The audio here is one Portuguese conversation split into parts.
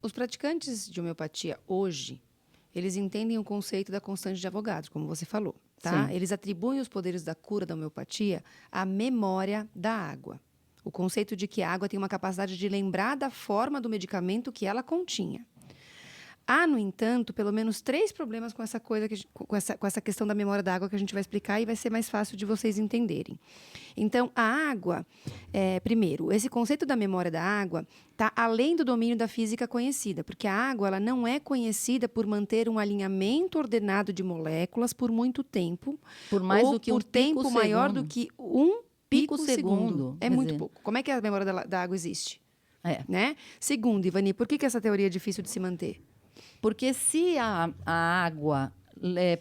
Os praticantes de homeopatia hoje, eles entendem o conceito da constante de Avogadro, como você falou, tá? Sim. Eles atribuem os poderes da cura da homeopatia à memória da água. O conceito de que a água tem uma capacidade de lembrar da forma do medicamento que ela continha. Há, no entanto, pelo menos 3 problemas com essa coisa, com essa questão da memória da água que a gente vai explicar e vai ser mais fácil de vocês entenderem. Então, a água, primeiro, esse conceito da memória da água está além do domínio da física conhecida, porque a água ela não é conhecida por manter um alinhamento ordenado de moléculas por muito tempo, Por mais ou do que por um pico tempo maior do segundo. que um pico segundo. Segundo. É Quer muito dizer, pouco. Como é que a memória da água existe? É. Né? Segundo, Ivani, por que essa teoria é difícil de se manter? Porque se a água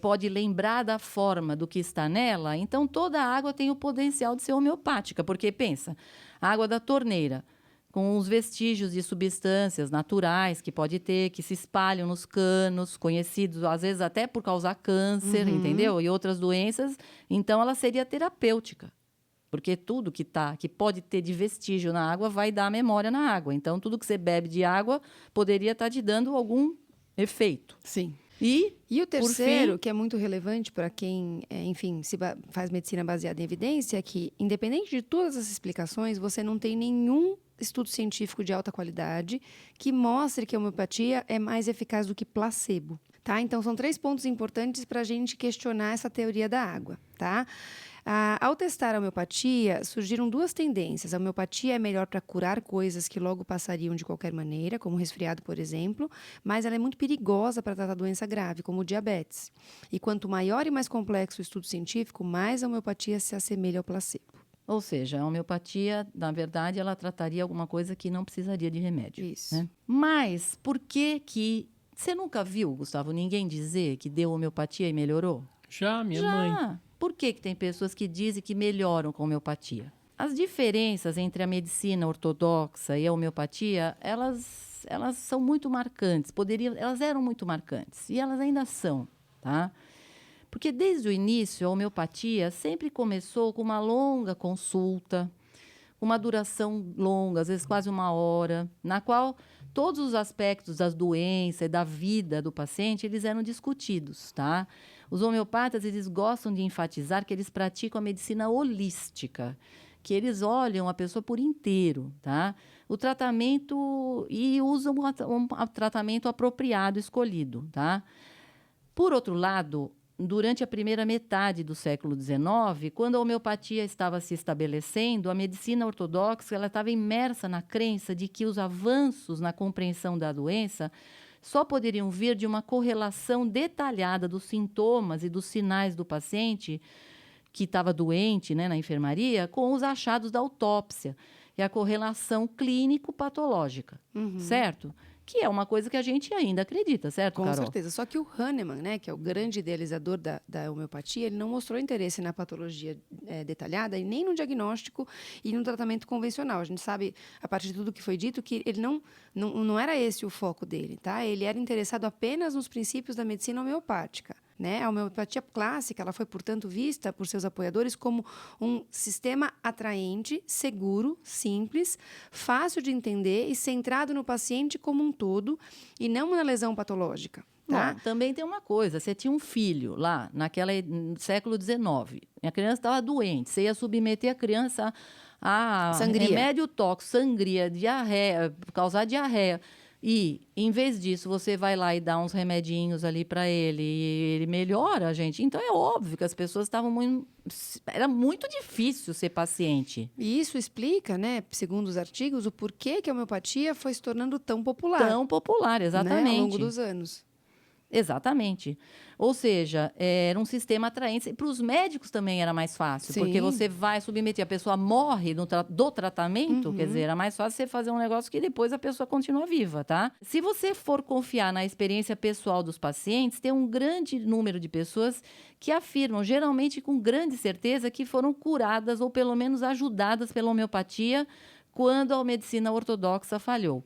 pode lembrar da forma do que está nela, então toda a água tem o potencial de ser homeopática. Porque, pensa, a água da torneira, com os vestígios de substâncias naturais que pode ter, que se espalham nos canos, conhecidos, às vezes até por causar câncer, entendeu? E outras doenças. Então, ela seria terapêutica. Porque tudo que pode ter de vestígio na água vai dar memória na água. Então, tudo que você bebe de água poderia estar te dando algum efeito. Sim. E o terceiro, fim, que é muito relevante para quem, enfim, faz medicina baseada em evidência, é que, independente de todas as explicações, você não tem nenhum estudo científico de alta qualidade que mostre que a homeopatia é mais eficaz do que placebo, tá? Então, são 3 pontos importantes para a gente questionar essa teoria da água, tá? Ao testar a homeopatia, surgiram 2 tendências. A homeopatia é melhor para curar coisas que logo passariam de qualquer maneira, como resfriado, por exemplo, mas ela é muito perigosa para tratar doença grave, como diabetes. E quanto maior e mais complexo o estudo científico, mais a homeopatia se assemelha ao placebo. ou seja, a homeopatia, na verdade, ela trataria alguma coisa que não precisaria de remédio. Isso. Né? Mas por que... Você nunca viu, Gustavo, ninguém dizer que deu homeopatia e melhorou? Já, minha mãe. Por que tem pessoas que dizem que melhoram com homeopatia? As diferenças entre a medicina ortodoxa e a homeopatia, elas são muito marcantes. Elas eram muito marcantes e elas ainda são, tá? Porque desde o início a homeopatia sempre começou com uma longa consulta, uma duração longa, às vezes quase 1 hora, na qual todos os aspectos das doenças e da vida do paciente, eles eram discutidos, tá? Os homeopatas, eles gostam de enfatizar que eles praticam a medicina holística, que eles olham a pessoa por inteiro, tá? O tratamento e usam um tratamento apropriado, escolhido, tá? Por outro lado, durante a primeira metade do século XIX, quando a homeopatia estava se estabelecendo, a medicina ortodoxa ela estava imersa na crença de que os avanços na compreensão da doença só poderiam vir de uma correlação detalhada dos sintomas e dos sinais do paciente que estava doente, né, na enfermaria, com os achados da autópsia e a correlação clínico-patológica, certo? Que é uma coisa que a gente ainda acredita, certo, Com Carol? certeza. Só que o Hahnemann, né, que é o grande idealizador da homeopatia, ele não mostrou interesse na patologia detalhada e nem no diagnóstico e no tratamento convencional. A gente sabe, a partir de tudo que foi dito, que ele não era esse o foco dele, tá? Ele era interessado apenas nos princípios da medicina homeopática. Né? A homeopatia clássica ela foi, portanto, vista por seus apoiadores como um sistema atraente, seguro, simples, fácil de entender e centrado no paciente como um todo e não na lesão patológica. Tá? Bom, também tem uma coisa, você tinha um filho lá, no século XIX, a criança estava doente, você ia submeter a criança a Sangria. remédio tóxico, sangria, diarreia, causar diarreia. E, em vez disso, você vai lá e dá uns remedinhos ali para ele e ele melhora, gente. Então, é óbvio que as pessoas estavam muito... Era muito difícil ser paciente. E isso explica, né, segundo os artigos, o porquê que a homeopatia foi se tornando tão popular. Tão popular, exatamente. Né, ao longo dos anos. Exatamente. Ou seja, era um sistema atraente. Para os médicos também era mais fácil, Sim. porque você vai submeter, a pessoa morre do tratamento, quer dizer, era mais fácil você fazer um negócio que depois a pessoa continua viva, tá? Se você for confiar na experiência pessoal dos pacientes, tem um grande número de pessoas que afirmam, geralmente com grande certeza, que foram curadas ou pelo menos ajudadas pela homeopatia quando a medicina ortodoxa falhou.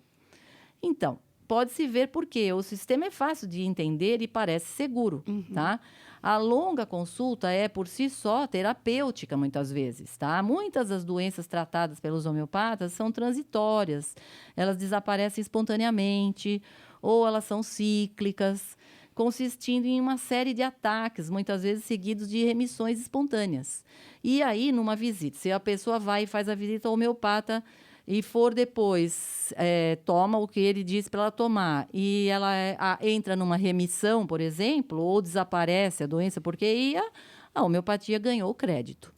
Então, pode-se ver porque o sistema é fácil de entender e parece seguro, tá? A longa consulta é, por si só, terapêutica, muitas vezes, tá? Muitas das doenças tratadas pelos homeopatas são transitórias, elas desaparecem espontaneamente, ou elas são cíclicas, consistindo em uma série de ataques, muitas vezes seguidos de remissões espontâneas. E aí, numa visita, se a pessoa vai e faz a visita ao homeopata e for depois, toma o que ele diz para ela tomar, e ela entra numa remissão, por exemplo, ou desaparece a doença porque a homeopatia ganhou o crédito.